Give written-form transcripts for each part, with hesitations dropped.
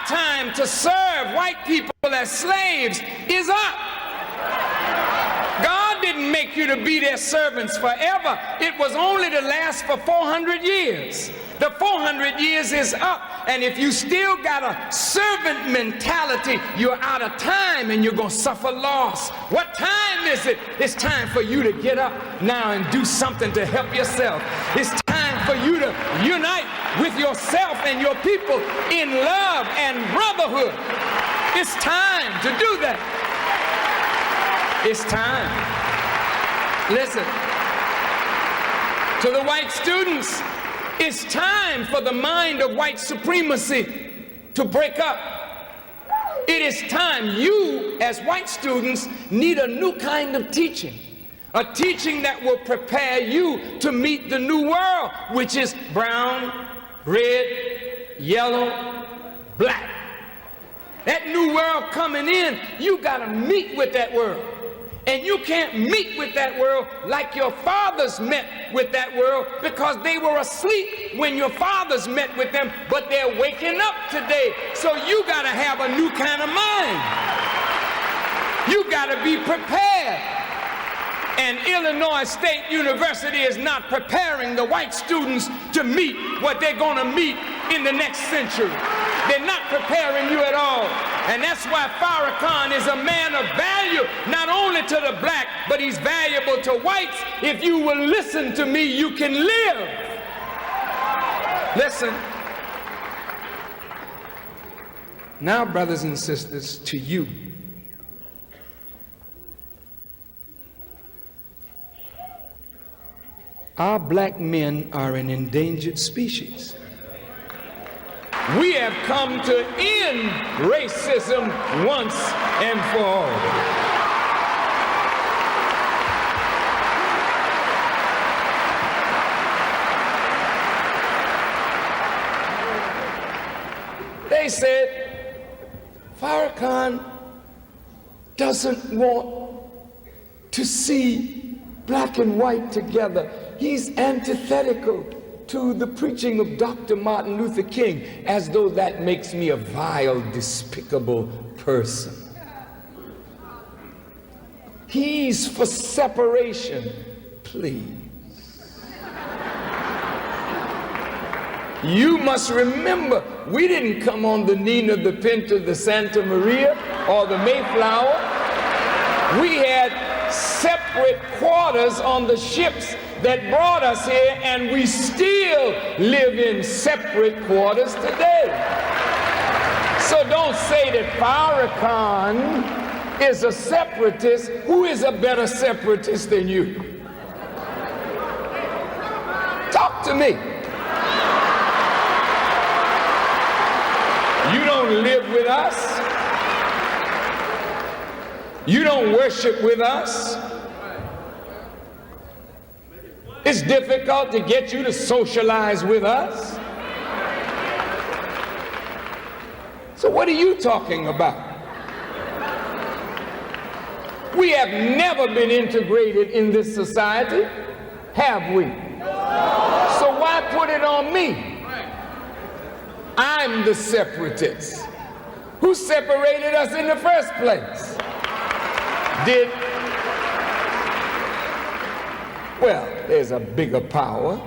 time to serve white people as slaves is up. God didn't make you to be their servants forever. It was only to last for 400 years. The 400 years is up, and if you still got a servant mentality, you're out of time and you're going to suffer loss. What time is it? It's time for you to get up now and do something to help yourself. It's time for you to unite with yourself and your people in love and brotherhood. It's time to do that. It's time. Listen, to the white students, it's time for the mind of white supremacy to break up. It is time. You, as white students, need a new kind of teaching. A teaching that will prepare you to meet the new world, which is brown, red, yellow, black. That new world coming in, you gotta meet with that world. And you can't meet with that world like your fathers met with that world, because they were asleep when your fathers met with them, but they're waking up today. So you gotta have a new kind of mind. You gotta be prepared. And Illinois State University is not preparing the white students to meet what they're gonna meet in the next century. They're not preparing you at all. And that's why Farrakhan is a man of value, not only to the black, but he's valuable to whites. If you will listen to me, you can live. Listen. Now, brothers and sisters, to you. Our black men are an endangered species. We have come to end racism once and for all. They said Farrakhan doesn't want to see black and white together. He's antithetical to the preaching of Dr. Martin Luther King, as though that makes me a vile, despicable person. He's for separation. Please. You must remember, we didn't come on the Nina, the Pinta, the Santa Maria, or the Mayflower. We had separate quarters on the ships that brought us here, and we still live in separate quarters today. So don't say that Farrakhan is a separatist. Who is a better separatist than you? Talk to me. You don't live with us. You don't worship with us. It's difficult to get you to socialize with us. So what are you talking about? We have never been integrated in this society, have we? So why put it on me? I'm the separatist. Who separated us in the first place? Well, there's a bigger power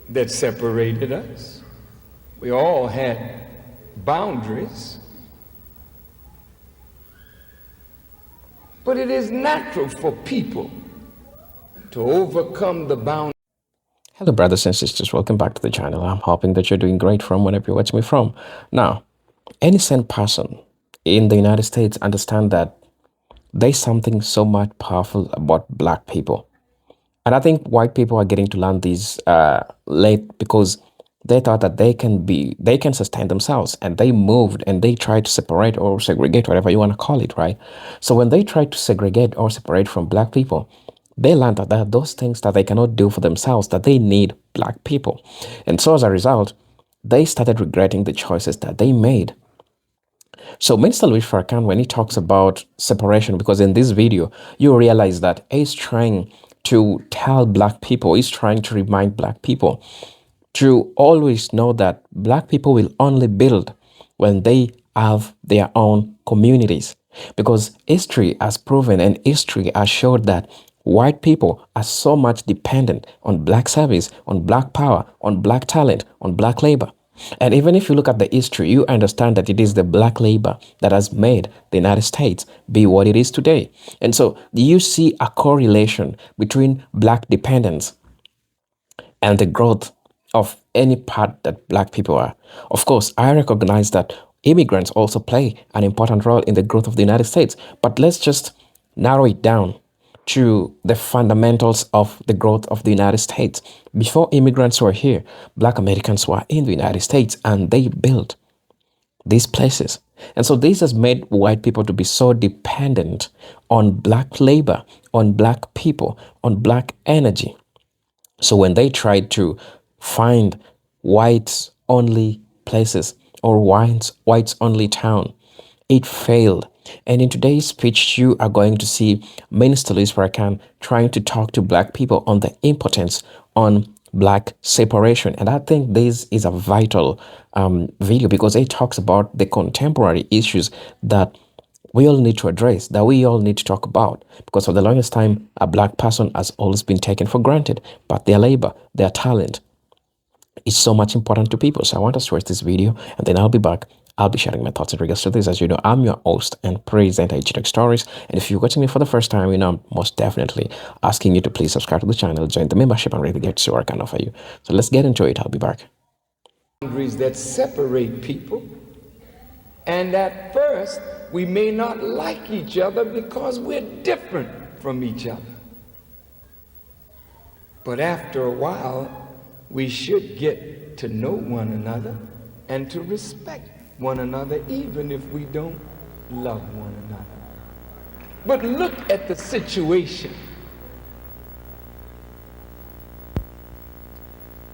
that separated us. We all had boundaries. But it is natural for people to overcome the boundaries. Hello, brothers and sisters. Welcome back to the channel. I'm hoping that you're doing great from wherever you watch me from. Now, any sane person in the United States understand that there's something so much powerful about black people. And I think white people are getting to learn this late, because they thought that they can sustain themselves, and they moved and they tried to separate or segregate, whatever you want to call it, right? So when they tried to segregate or separate from black people, they learned that there are those things that they cannot do for themselves, that they need black people. And so as a result, they started regretting the choices that they made. So Mr. Louis Farrakhan, when he talks about separation, because in this video, you realize that he's trying to tell black people, he's trying to remind black people to always know that black people will only build when they have their own communities. Because history has proven and history has showed that white people are so much dependent on black service, on black power, on black talent, on black labor. And even if you look at the history, you understand that it is the black labor that has made the United States be what it is today. And so you see a correlation between black dependence and the growth of any part that black people are. Of course, I recognize that immigrants also play an important role in the growth of the United States, but let's just narrow it down to the fundamentals of the growth of the United States. Before immigrants were here, black Americans were in the United States and they built these places. And so this has made white people to be so dependent on black labor, on black people, on black energy. So when they tried to find whites only places or whites only town, it failed. And in today's speech, you are going to see Minister Louis Farrakhan trying to talk to black people on the importance on black separation. And I think this is a vital video because it talks about the contemporary issues that we all need to address, that we all need to talk about. Because for the longest time, a black person has always been taken for granted, but their labor, their talent is so much important to people. So I want us to watch this video and then I'll be back. I'll be sharing my thoughts in regards to this. As you know, I'm your host and presenter, HTech Stories. And if you're watching me for the first time, you know, I'm most definitely asking you to please subscribe to the channel, join the membership, and really get to what I can offer you. So let's get into it. I'll be back. Boundaries that separate people. And at first, we may not like each other because we're different from each other. But after a while, we should get to know one another and to respect one another, even if we don't love one another. But look at the situation.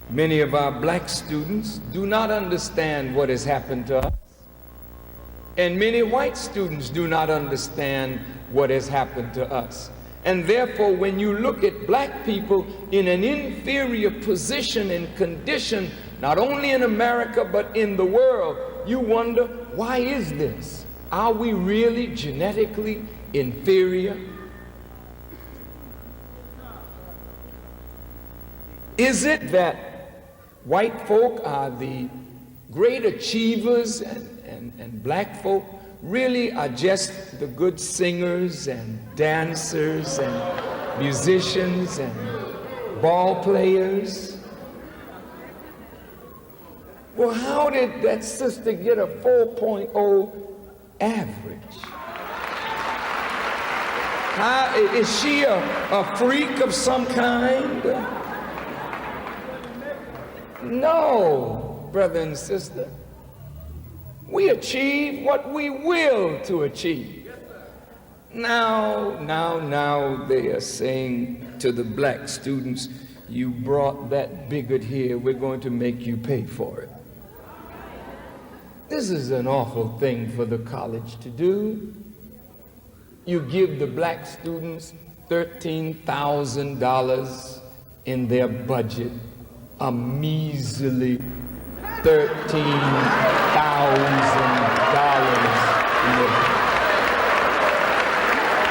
Many of our black students do not understand what has happened to us. And many white students do not understand what has happened to us. And therefore, when you look at black people in an inferior position and condition, not only in America, but in the world, you wonder, why is this? Are we really genetically inferior? Is it that white folk are the great achievers and black folk really are just the good singers and dancers and musicians and ball players? Well, how did that sister get a 4.0 average? Is she a freak of some kind? No, brother and sister. We achieve what we will to achieve. Now they are saying to the black students, you brought that bigot here, we're going to make you pay for it. This is an awful thing for the college to do. You give the black students $13,000 in their budget, a measly $13,000.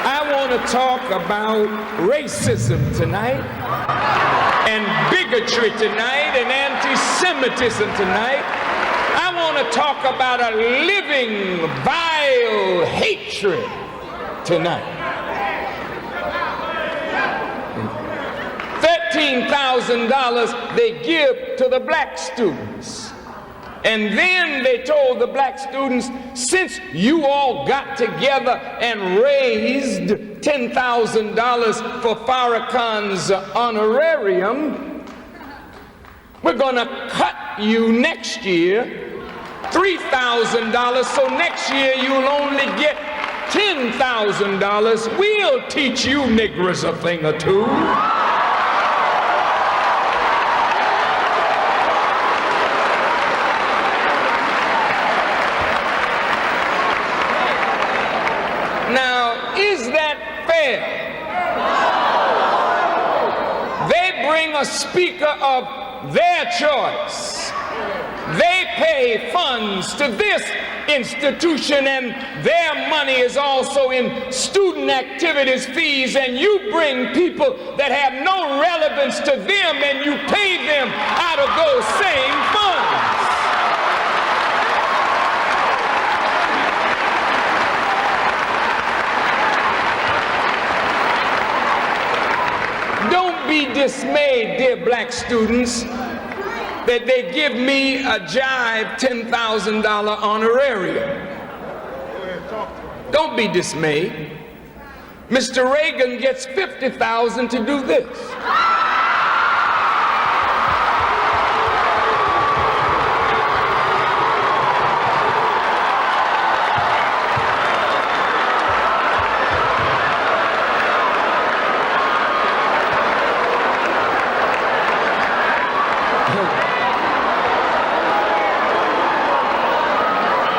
I want to talk about racism tonight, and bigotry tonight, and anti-Semitism tonight. I want to talk about a living, vile hatred tonight. $13,000 they give to the black students. And then they told the black students, since you all got together and raised $10,000 for Farrakhan's honorarium, we're going to cut you next year $3,000, so next year you'll only get $10,000. We'll teach you niggers a thing or two. Now, is that fair? They bring a speaker of their choice. They pay funds to this institution, and their money is also in student activities fees, and you bring people that have no relevance to them and you pay them out of those same funds. Don't be dismayed, dear black students, that they give me a jive $10,000 honorarium. Don't be dismayed. Mr. Reagan gets $50,000 to do this.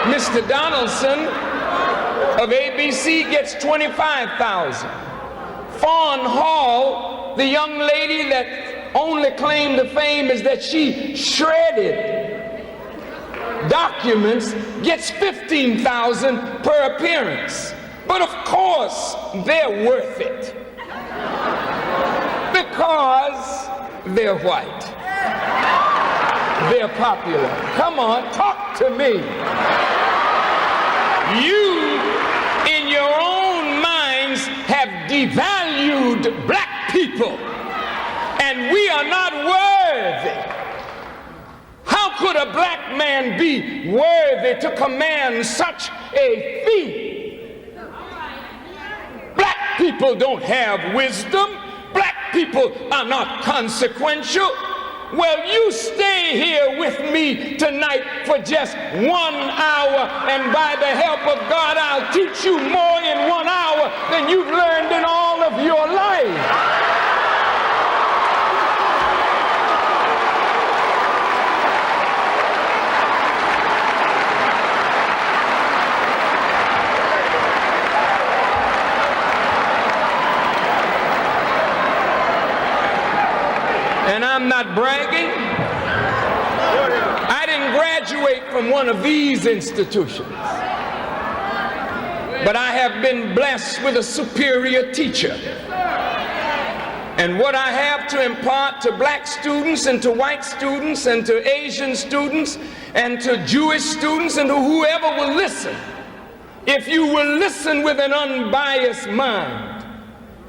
Mr. Donaldson of ABC gets $25,000. Fawn Hall, the young lady that only claim to fame is that she shredded documents, gets $15,000 per appearance. But of course, they're worth it because they're white. They're popular. Come on, talk to me. You, in your own minds, have devalued black people, and we are not worthy. How could a black man be worthy to command such a fee? Black people don't have wisdom. Black people are not consequential. Well, you stay here with me tonight for just 1 hour, and by the help of God, I'll teach you more in 1 hour than you've learned in all of your life. And I'm not bragging. I didn't graduate from one of these institutions, but I have been blessed with a superior teacher. And what I have to impart to black students and to white students and to Asian students and to Jewish students and to whoever will listen, if you will listen with an unbiased mind,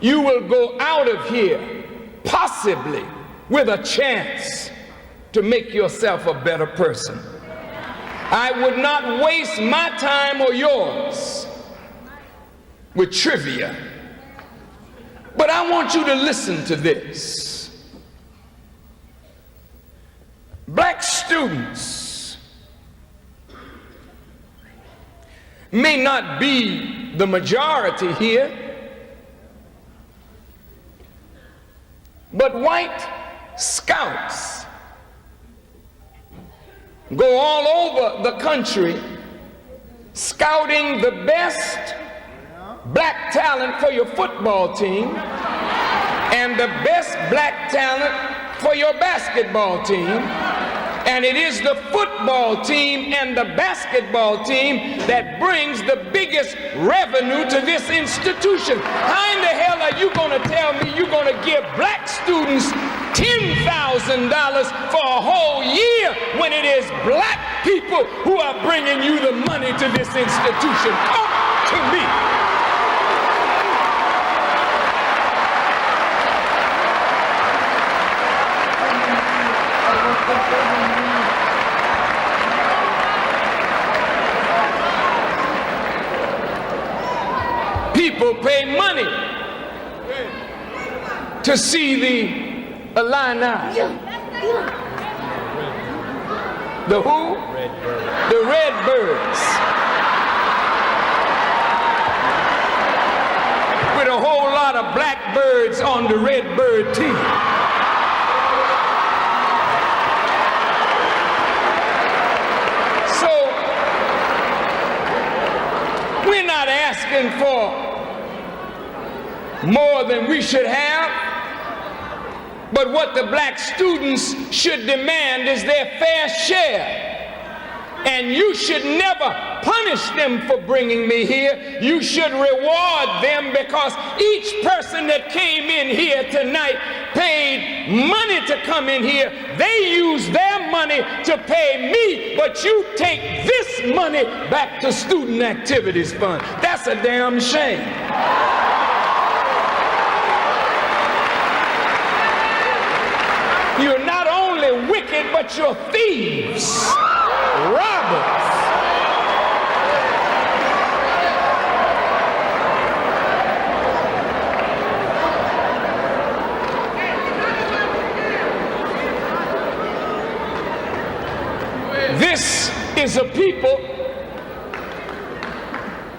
you will go out of here possibly with a chance to make yourself a better person. I would not waste my time or yours with trivia, but I want you to listen to this. Black students may not be the majority here, but white scouts go all over the country scouting the best black talent for your football team and the best black talent for your basketball team. And it is the football team and the basketball team that brings the biggest revenue to this institution. How in the hell are you going to tell me you're going to give black students $10,000 for a whole year when it is black people who are bringing you the money to this institution? Talk to me. People pay money to see the Illini. The who? The Redbirds. With a whole lot of black birds on the Redbird team. So, we're not asking for more than we should have, but what the black students should demand is their fair share And you should never punish them for bringing me here. You should reward them, because each person that came in here tonight paid money to come in here. They use their money to pay me, but you take this money back to Student Activities Fund. That's a damn shame. You're not only wicked, but you're thieves, robbers. This is a people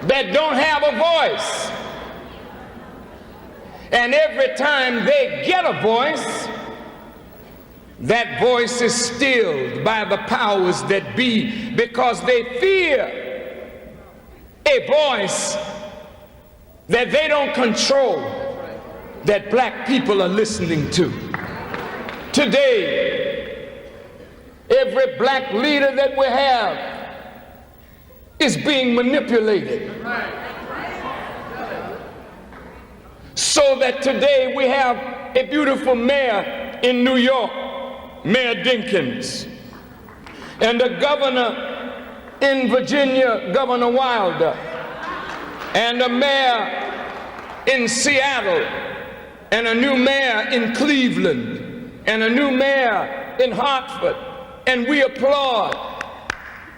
that don't have a voice. And every time they get a voice, that voice is stilled by the powers that be, because they fear a voice that they don't control, that black people are listening to. Today, every black leader that we have is being manipulated. So that today we have a beautiful mayor in New York, Mayor Dinkins, and a governor in Virginia, Governor Wilder, and a mayor in Seattle, and a new mayor in Cleveland, and a new mayor in Hartford, and we applaud.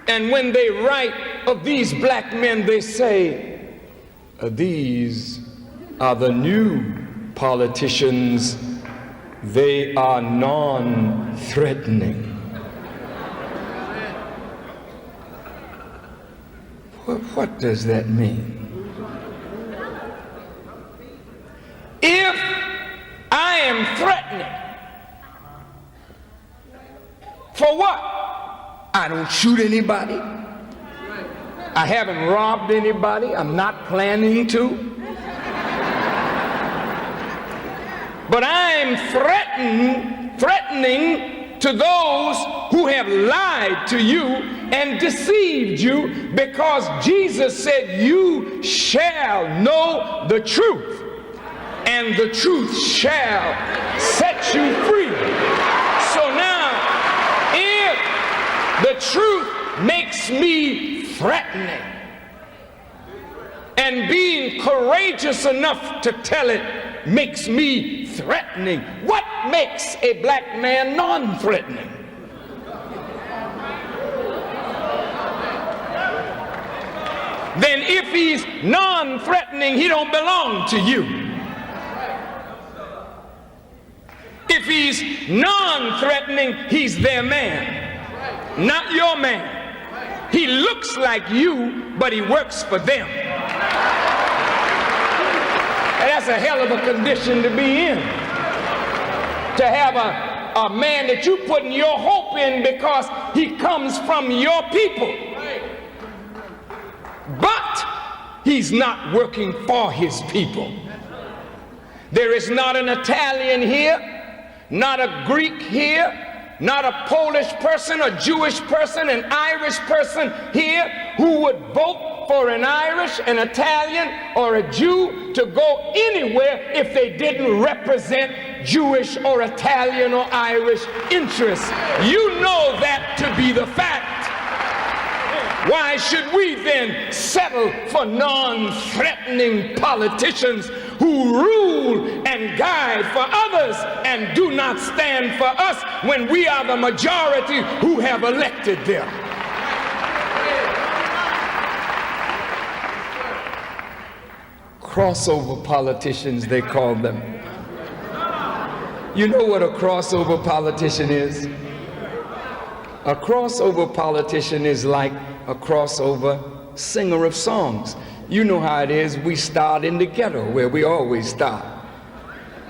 And when they write of these black men, they say, these are the new politicians. They are non-threatening. What does that mean? If I am threatening, for what? I don't shoot anybody. I haven't robbed anybody. I'm not planning to. But I'm threatening to those who have lied to you and deceived you, because Jesus said, you shall know the truth, and the truth shall set you free. So now, if the truth makes me threatening, and being courageous enough to tell it makes me threatening, what makes a black man non-threatening? Then if he's non-threatening, he don't belong to you. If he's non-threatening, he's their man, not your man. He looks like you, but he works for them. And that's a hell of a condition to be in. To have a man that you putting your hope in because he comes from your people. But he's not working for his people. There is not an Italian here, not a Greek here, not a Polish person, a Jewish person, an Irish person here who would vote for an Irish, an Italian, or a Jew to go anywhere if they didn't represent Jewish or Italian or Irish interests. You know that to be the fact. Why should we then settle for non-threatening politicians who rule and guide for others and do not stand for us when we are the majority who have elected them? Crossover politicians, they call them. You know what a crossover politician is? A crossover politician is like a crossover singer of songs. You know how it is. We start in the ghetto, where we always start.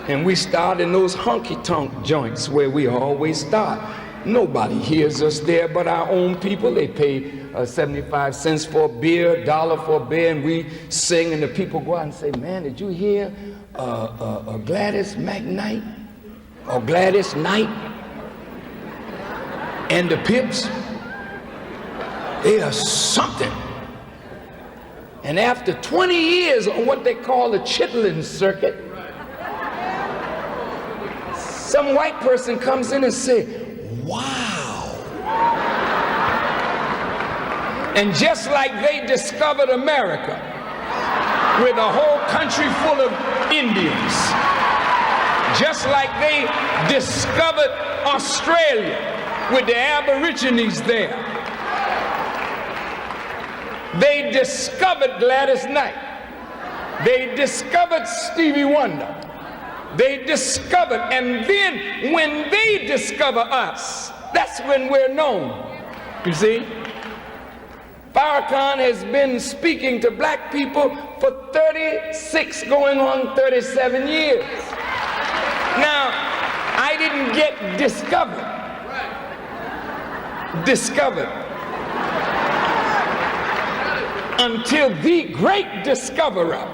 And we start in those honky-tonk joints where we always start. Nobody hears us there but our own people. They pay 75 cents for a beer, $1 for a beer, and we sing, and the people go out and say, man, did you hear Gladys McKnight or Gladys Knight and the Pips? They are something. And after 20 years on what they call the chitlin circuit, some white person comes in and says, wow. And just like they discovered America with a whole country full of Indians, just like they discovered Australia with the Aborigines there, they discovered Gladys Knight. They discovered Stevie Wonder. They discovered, and then when they discover us, that's when we're known. You see? Farrakhan has been speaking to black people for 36 going on 37 years. Now, I didn't get discovered. Until the great discoverer,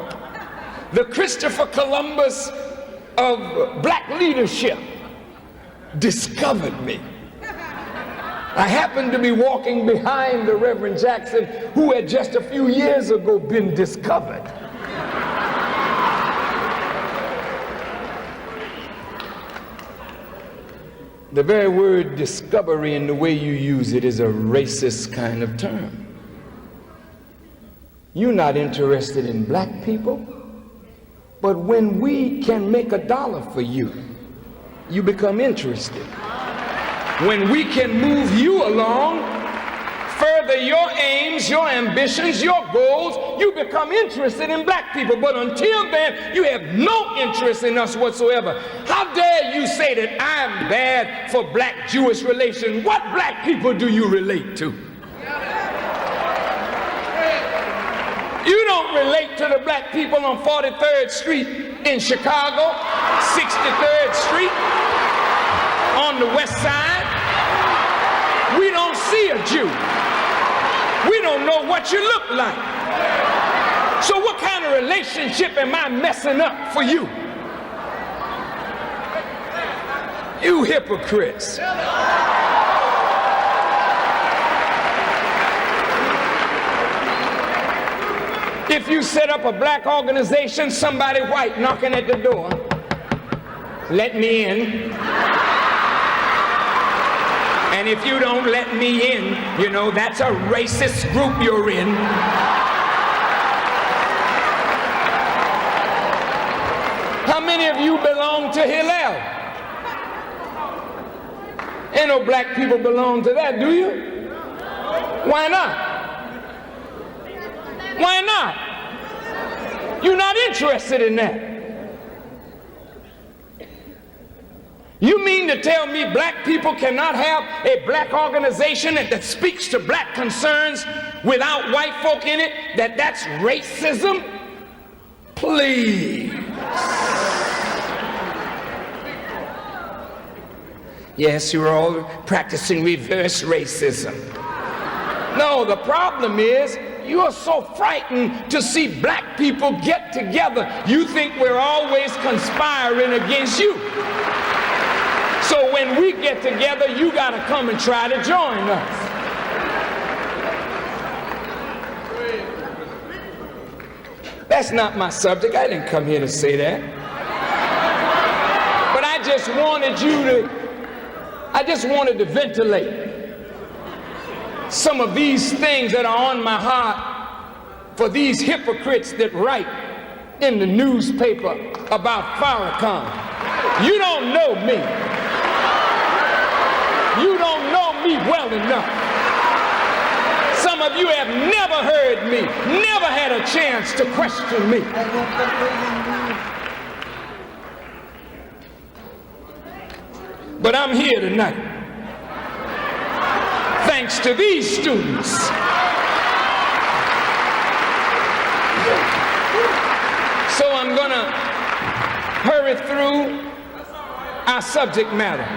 the Christopher Columbus of black leadership, discovered me. I happened to be walking behind the Reverend Jackson, who had just a few years ago been discovered. The very word discovery and the way you use it is a racist kind of term. You're not interested in black people, but when we can make $1 for you, you become interested. When we can move you along, further your aims, your ambitions, your goals, you become interested in black people. But until then, you have no interest in us whatsoever. How dare you say that I'm bad for black-Jewish relations? What black people do you relate to? You don't relate to the black people on 43rd Street in Chicago, 63rd Street on the west side. We don't see a Jew. We don't know what you look like. So what kind of relationship am I messing up for you? You hypocrites. If you set up a black organization, somebody white knocking at the door, let me in. And if you don't let me in, you know, that's a racist group you're in. How many of you belong to Hillel? Ain't no black people belong to that, do you? Why not? Why not? You're not interested in that. You mean to tell me black people cannot have a black organization that speaks to black concerns without white folk in it? That's racism? Please. Yes, you're all practicing reverse racism. No, the problem is you are so frightened to see black people get together. You think we're always conspiring against you. So when we get together, you gotta come and try to join us. That's not my subject. I didn't come here to say that. But I just wanted to ventilate some of these things that are on my heart for these hypocrites that write in the newspaper about Farrakhan. You don't know me. You don't know me well enough. Some of you have never heard me, never had a chance to question me. But I'm here tonight, thanks to these students. So I'm gonna hurry through our subject matter.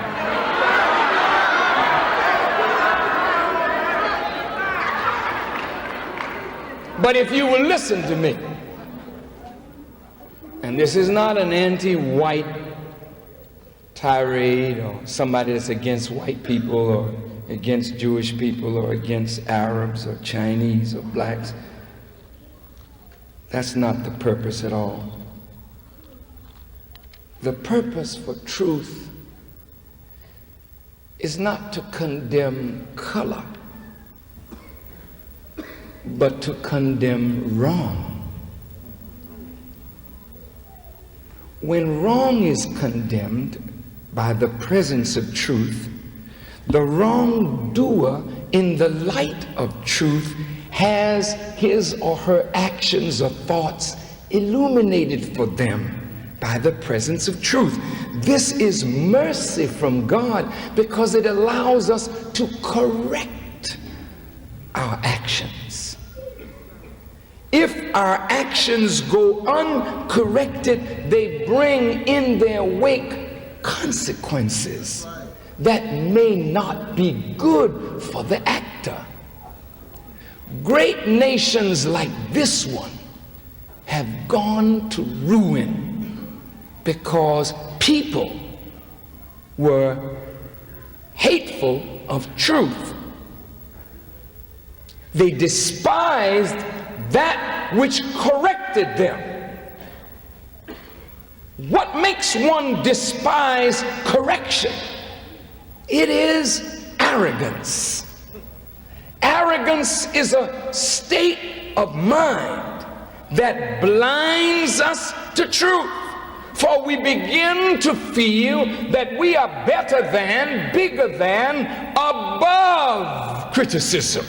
But if you will listen to me, and this is not an anti-white tirade or somebody that's against white people or against Jewish people or against Arabs or Chinese or blacks. That's not the purpose at all. The purpose for truth is not to condemn color, but to condemn wrong. When wrong is condemned by the presence of truth, the wrongdoer in the light of truth has his or her actions or thoughts illuminated for them by the presence of truth. This is mercy from God because it allows us to correct our actions. If our actions go uncorrected, they bring in their wake consequences that may not be good for the actor. Great nations like this one have gone to ruin because people were hateful of truth. They despised that which corrected them. What makes one despise correction? It is arrogance. Arrogance is a state of mind that blinds us to truth. For we begin to feel that we are better than, bigger than, above criticism.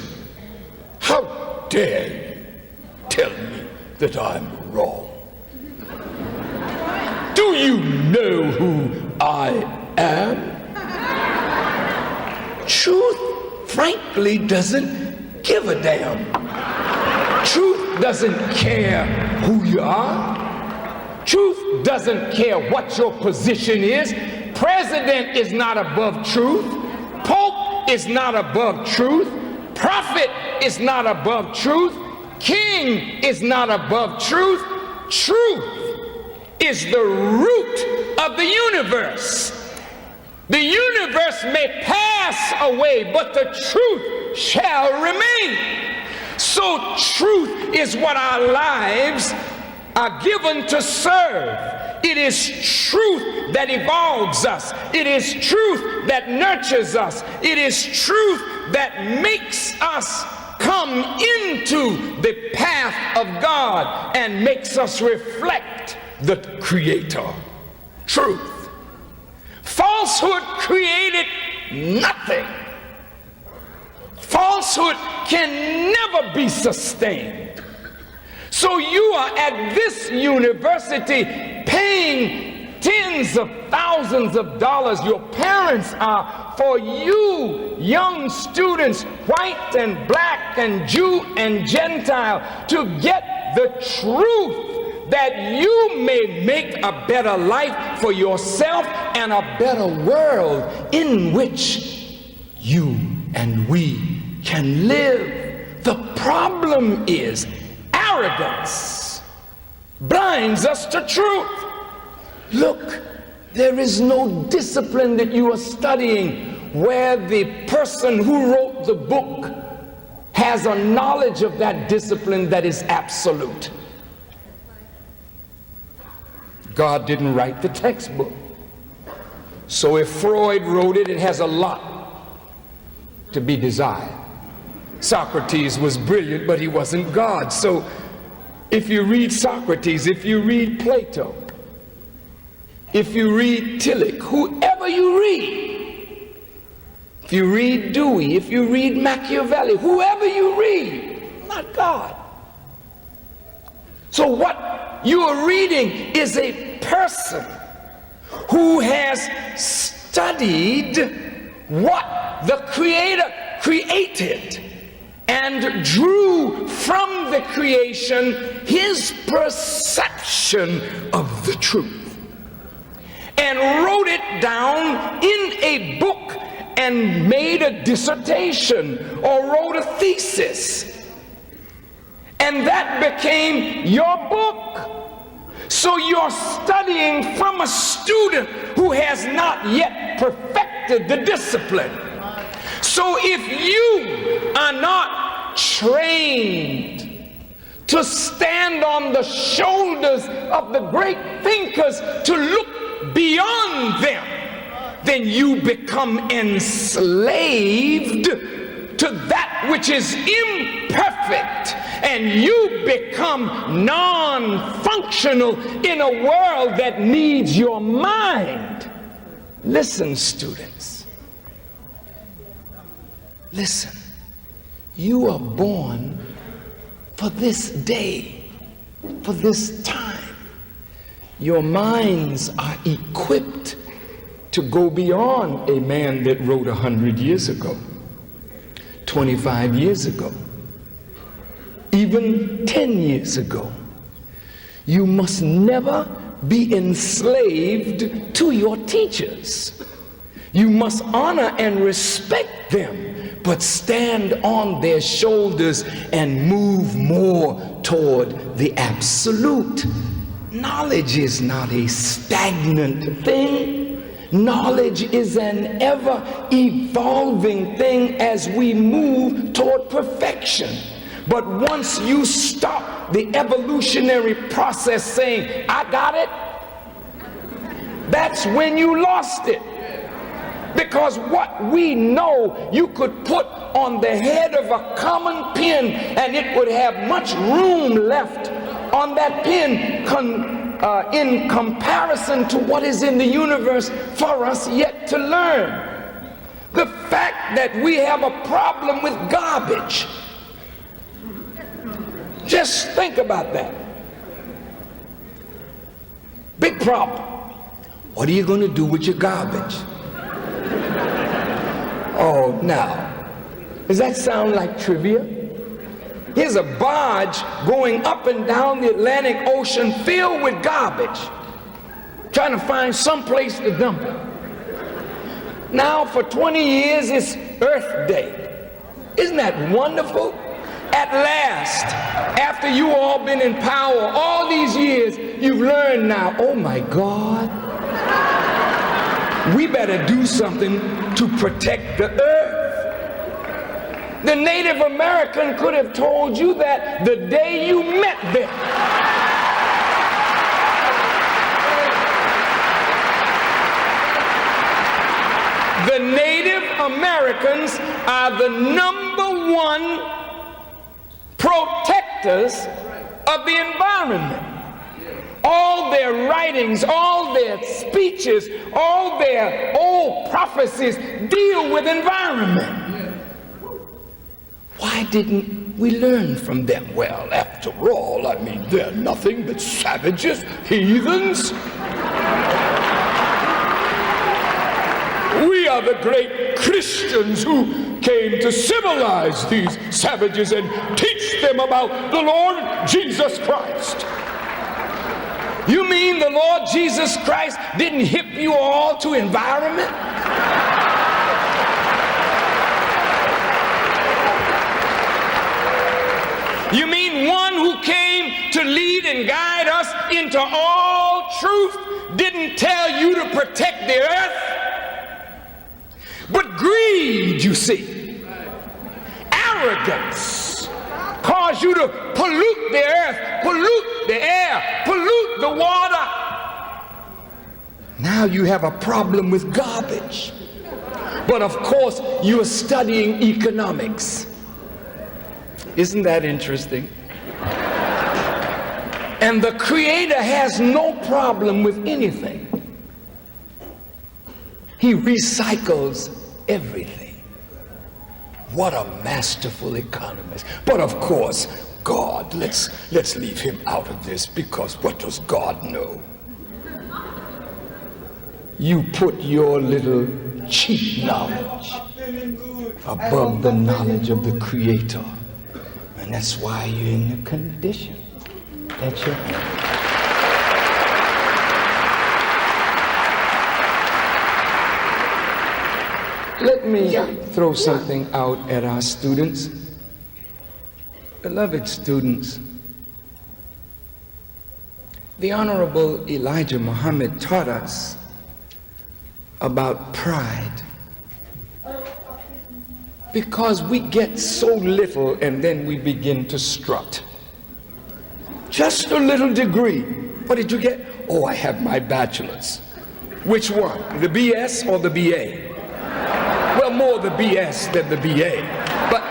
How dare you tell me that I'm wrong? Do you know who I am? Truth, frankly, doesn't give a damn. Truth doesn't care who you are. Truth doesn't care what your position is. President is not above truth. Pope is not above truth. Prophet is not above truth. King is not above truth. Truth is the root of the universe. The universe may pass away, but the truth shall remain. So truth is what our lives are given to serve. It is truth that evolves us. It is truth that nurtures us. It is truth that makes us come into the path of God and makes us reflect the Creator. Truth. Falsehood created nothing. Falsehood can never be sustained. So you are at this university paying tens of thousands of dollars, your parents are, for you young students, white and black and Jew and Gentile, to get the truth that you may make a better life for yourself and a better world in which you and we can live. The problem is arrogance blinds us to truth. Look, there is no discipline that you are studying where the person who wrote the book has a knowledge of that discipline that is absolute. God didn't write the textbook. So if Freud wrote it, it has a lot to be desired. Socrates was brilliant, but he wasn't God. So if you read Socrates, if you read Plato, if you read Tillich, whoever you read, if you read Dewey, if you read Machiavelli, whoever you read, not God. So what you are reading is a person who has studied what the Creator created and drew from the creation his perception of the truth and wrote it down in a book and made a dissertation or wrote a thesis, and that became your book. So you're studying from a student who has not yet perfected the discipline. So if you are not trained to stand on the shoulders of the great thinkers, to look beyond them, then you become enslaved to that which is imperfect, and you become non-functional in a world that needs your mind. Listen, students. Listen. You are born for this day, for this time. Your minds are equipped to go beyond a man that wrote 100 years ago, 25 years ago, even 10 years ago. You must never be enslaved to your teachers. You must honor and respect them, but stand on their shoulders and move more toward the absolute. Knowledge is not a stagnant thing. Knowledge is an ever-evolving thing as we move toward perfection. But once you stop the evolutionary process saying, I got it, that's when you lost it. Because what we know you could put on the head of a common pen and it would have much room left on that pen in comparison to what is in the universe for us yet to learn. The fact that we have a problem with garbage. Just think about that. Big problem. What are you going to do with your garbage? Oh, now, does that sound like trivia? Here's a barge going up and down the Atlantic Ocean filled with garbage, trying to find some place to dump it. Now, for 20 years, it's Earth Day. Isn't that wonderful? At last, after you all been in power all these years, you've learned now, oh my God, we better do something to protect the earth. The Native American could have told you that the day you met them. The Native Americans are the #1 protectors of the environment. All their writings, all their speeches, all their old prophecies deal with environment. Why didn't we learn from them? Well, after all, I mean, they're nothing but savages, heathens. We are the great Christians who came to civilize these savages and teach them about the Lord Jesus Christ. You mean the Lord Jesus Christ didn't hip you all to environment? You mean one who came to lead and guide us into all truth didn't tell you to protect the earth? But greed, you see, arrogance, cause you to pollute the earth, pollute the air, pollute the water. Now you have a problem with garbage. But of course, you're studying economics. Isn't that interesting? And the Creator has no problem with anything. He recycles everything. What a masterful economist. But of course, God, let's leave him out of this, because what does God know? You put your little cheap knowledge above the knowledge of the Creator. And that's why you're in the condition that you're in. Let me throw something out at our students. Beloved students, the Honorable Elijah Muhammad taught us about pride. Because we get so little and then we begin to strut. Just a little degree. What did you get? Oh, I have my bachelor's. Which one? The BS or the BA? Well, more the BS than the BA. But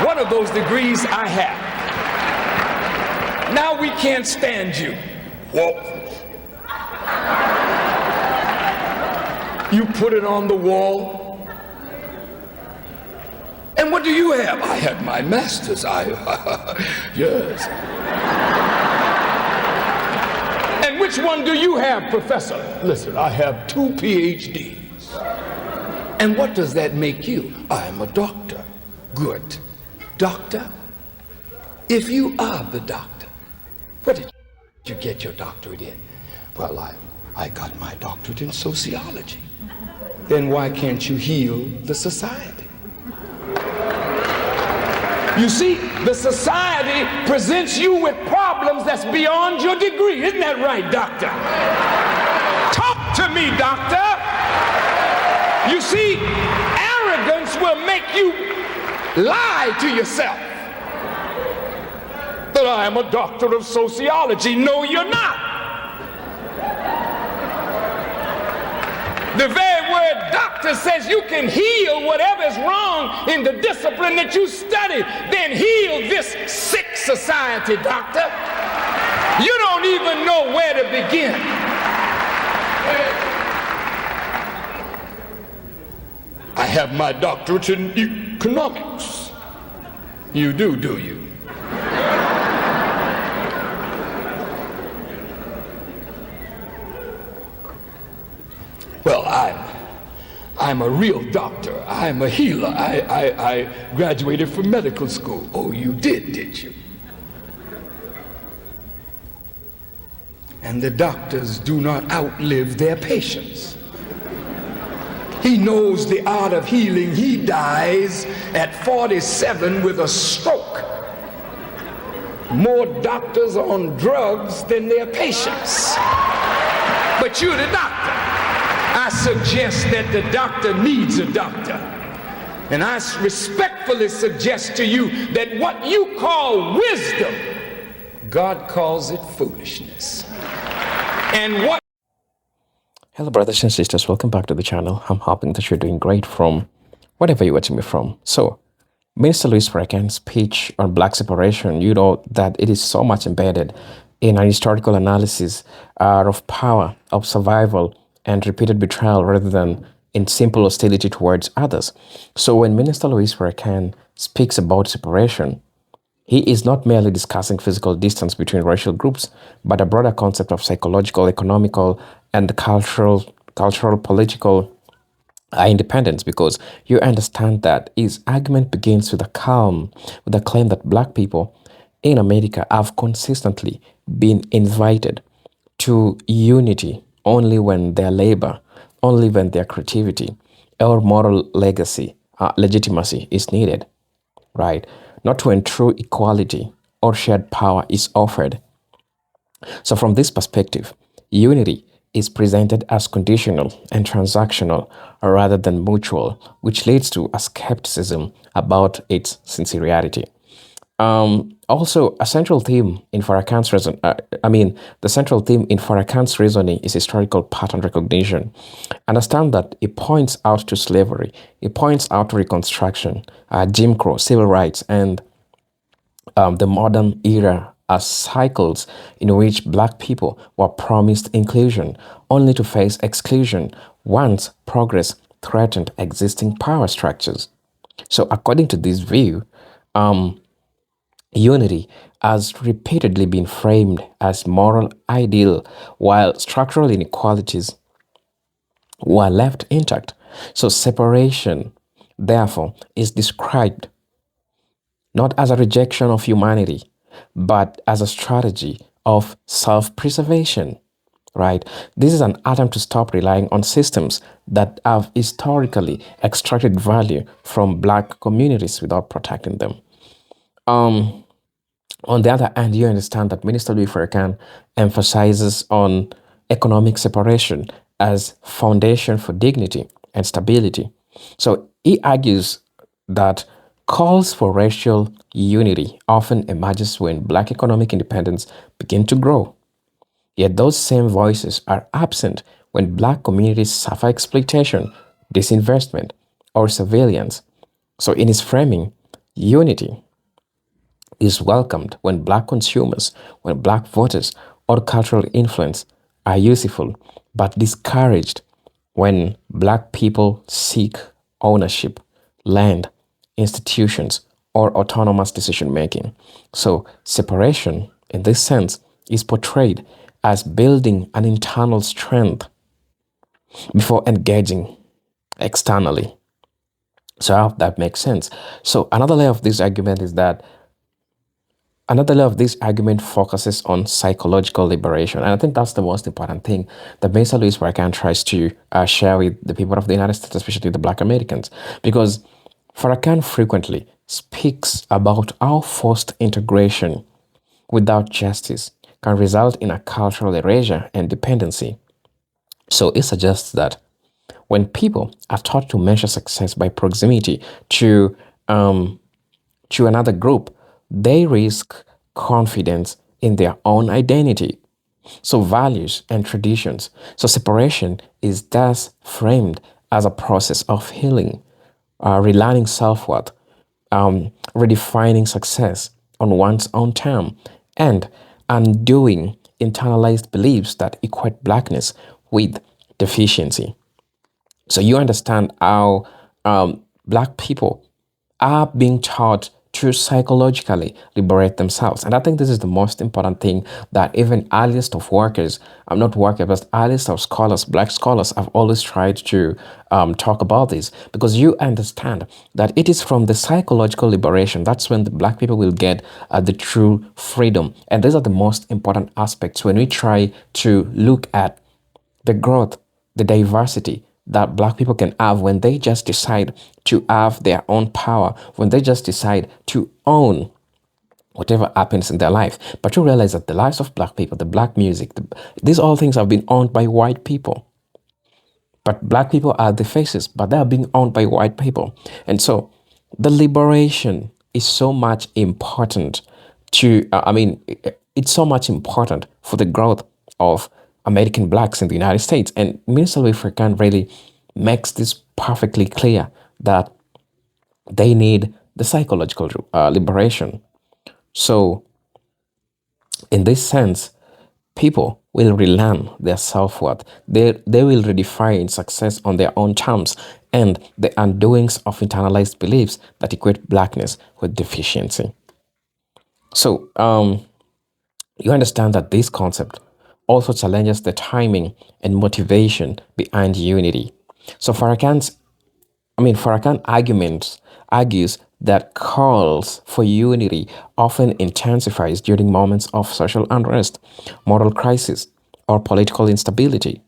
one of those degrees I have. Now we can't stand you. Whoa. You put it on the wall. And what do you have? I had my master's. Yes. And which one do you have, Professor? Listen, I have 2 PhDs. And what does that make you? I am a doctor. Good. Doctor? If you are the doctor, what did you get your doctorate in? Well, I got my doctorate in sociology. Then why can't you heal the society? You see, the society presents you with problems that's beyond your degree. Isn't that right, doctor? Talk to me, doctor. You see, arrogance will make you lie to yourself. That I am a doctor of sociology. No, you're not. The very word doctor says you can heal whatever is wrong in the discipline that you study. Then heal this sick society, doctor. You don't even know where to begin. I have my doctorate in economics. You do you? Well, I'm a real doctor. I'm a healer. I graduated from medical school. Oh, you did you? And the doctors do not outlive their patients. He knows the art of healing. He dies at 47 with a stroke. More doctors on drugs than their patients. But you're the doctor. I suggest that the doctor needs a doctor. And I respectfully suggest to you that what you call wisdom, God calls it foolishness. And what... Hello, brothers and sisters. Welcome back to the channel. I'm hoping that you're doing great from whatever you're watching me from. So, Minister Louis Farrakhan's speech on black separation, you know that it is so much embedded in an historical analysis of power, of survival, and repeated betrayal rather than in simple hostility towards others. So when Minister Louis Farrakhan speaks about separation, he is not merely discussing physical distance between racial groups, but a broader concept of psychological, economical, and cultural, political independence, because you understand that his argument begins with the claim that black people in America have consistently been invited to unity only when their labor, only when their creativity or moral legitimacy is needed, right? Not when true equality or shared power is offered. So from this perspective, unity is presented as conditional and transactional rather than mutual, which leads to a skepticism about its sincerity. Also, a central theme in Farrakhan's reasoning is historical pattern recognition. Understand that it points out to slavery, it points out to Reconstruction, Jim Crow, civil rights, and the modern era as cycles in which black people were promised inclusion, only to face exclusion once progress threatened existing power structures. So, according to this view, unity has repeatedly been framed as moral ideal, while structural inequalities were left intact. So separation, therefore, is described not as a rejection of humanity, but as a strategy of self-preservation, right? This is an attempt to stop relying on systems that have historically extracted value from black communities without protecting them. On the other hand, you understand that Minister Louis Farrakhan emphasizes on economic separation as foundation for dignity and stability. So he argues that calls for racial unity often emerges when black economic independence begin to grow. Yet those same voices are absent when black communities suffer exploitation, disinvestment, or surveillance. So in its framing, unity is welcomed when black consumers, when black voters, or cultural influence are useful, but discouraged when black people seek ownership, land, institutions, or autonomous decision making. So, separation, in this sense, is portrayed as building an internal strength before engaging externally. So, I hope that makes sense. So, another layer of this argument focuses on psychological liberation. And I think that's the most important thing that Mesa Luis Farrakhan tries to share with the people of the United States, especially the Black Americans. Because Farrakhan frequently speaks about how forced integration without justice can result in a cultural erasure and dependency. So it suggests that when people are taught to measure success by proximity um, to another group, they risk confidence in their own identity. So, values and traditions. So, separation is thus framed as a process of healing, relearning self worth, redefining success on one's own term, and undoing internalized beliefs that equate blackness with deficiency. So you understand how black people are being taught to psychologically liberate themselves. And I think this is the most important thing that even earliest of workers, I'm not workers, but earliest of scholars, black scholars have always tried to talk about this, because you understand that it is from the psychological liberation. That's when the black people will get the true freedom. And these are the most important aspects when we try to look at the growth, the diversity that black people can have when they just decide to have their own power, when they just decide to own whatever happens in their life. But you realize that the lives of black people, the black music, these all things have been owned by white people. But black people are the faces, but they are being owned by white people. And so the liberation is so much important it's so much important for the growth of American blacks in the United States. And Minister Louis Farrakhan really makes this perfectly clear that they need the psychological liberation. So, in this sense, people will relearn their self worth. They will redefine success on their own terms and the undoings of internalized beliefs that equate blackness with deficiency. So, you understand that this concept also challenges the timing and motivation behind unity. So, Farrakhan argues that calls for unity often intensifies during moments of social unrest, moral crisis, or political instability,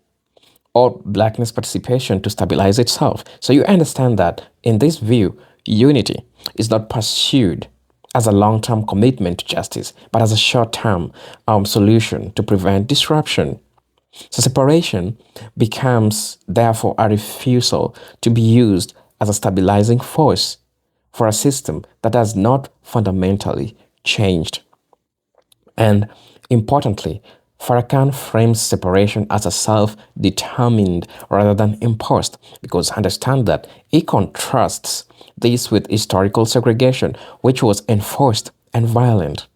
or blackness participation to stabilize itself. So you understand that in this view, unity is not pursued as a long-term commitment to justice, but as a short-term solution to prevent disruption. So separation becomes therefore a refusal to be used as a stabilizing force for a system that has not fundamentally changed. And importantly, Farrakhan frames separation as a self-determined rather than imposed, because understand that he contrasts this with historical segregation, which was enforced and violent.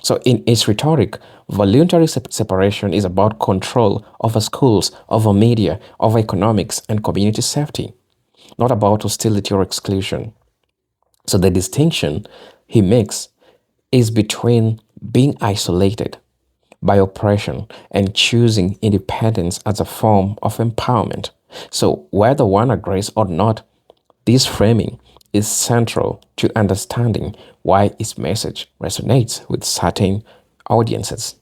So, in its rhetoric, voluntary separation is about control over schools, over media, over economics, and community safety, not about hostility or exclusion. So, the distinction he makes is between being isolated by oppression and choosing independence as a form of empowerment. So, whether one agrees or not, this framing is central to understanding why its message resonates with certain audiences.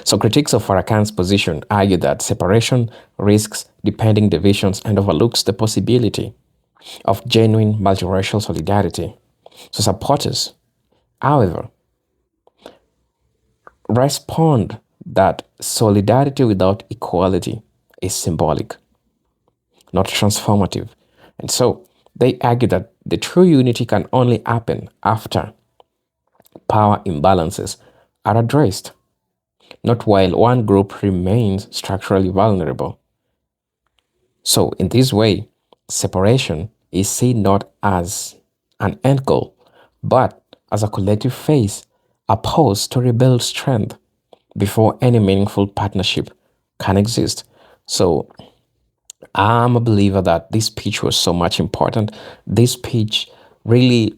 So, critics of Farrakhan's position argue that separation risks depending divisions and overlooks the possibility of genuine multiracial solidarity. So, supporters, however, respond that solidarity without equality is symbolic, not transformative. And so they argue that The true unity can only happen after power imbalances are addressed, not while one group remains structurally vulnerable. So, in this way, separation is seen not as an end goal, but as a collective phase opposed to rebuild strength before any meaningful partnership can exist. So, I'm a believer that this speech was so much important. This speech really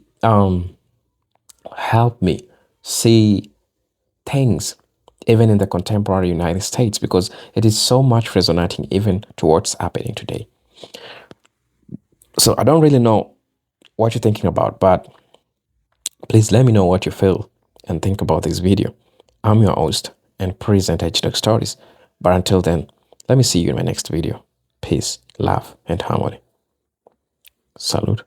helped me see things even in the contemporary United States, because it is so much resonating even to what's happening today. So I don't really know what you're thinking about, but please let me know what you feel and think about this video. I'm your host and presenter HDoc Stories. But until then, let me see you in my next video. Peace, love, and harmony. Salute.